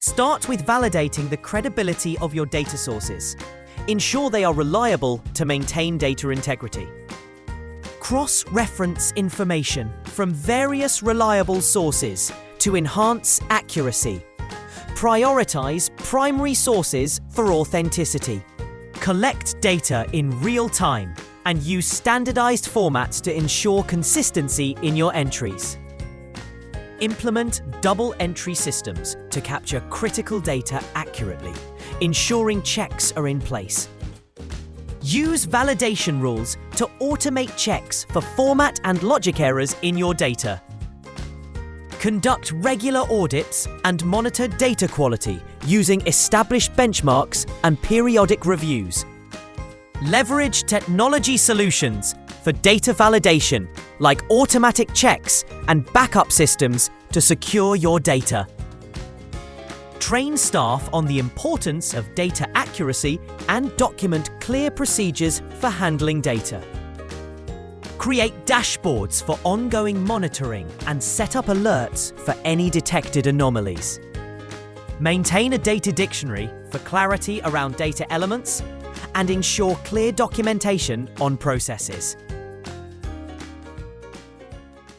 Start with validating the credibility of your data sources. Ensure they are reliable to maintain data integrity. Cross-reference information from various reliable sources to enhance accuracy. Prioritize primary sources for authenticity. Collect data in real time and use standardized formats to ensure consistency in your entries. Implement double entry systems to capture critical data accurately, ensuring checks are in place. Use validation rules to automate checks for format and logic errors in your data. Conduct regular audits and monitor data quality using established benchmarks and periodic reviews. Leverage technology solutions for data validation, like automatic checks and backup systems to secure your data. Train staff on the importance of data accuracy and document clear procedures for handling data. Create dashboards for ongoing monitoring and set up alerts for any detected anomalies. Maintain a data dictionary for clarity around data elements and ensure clear documentation on processes.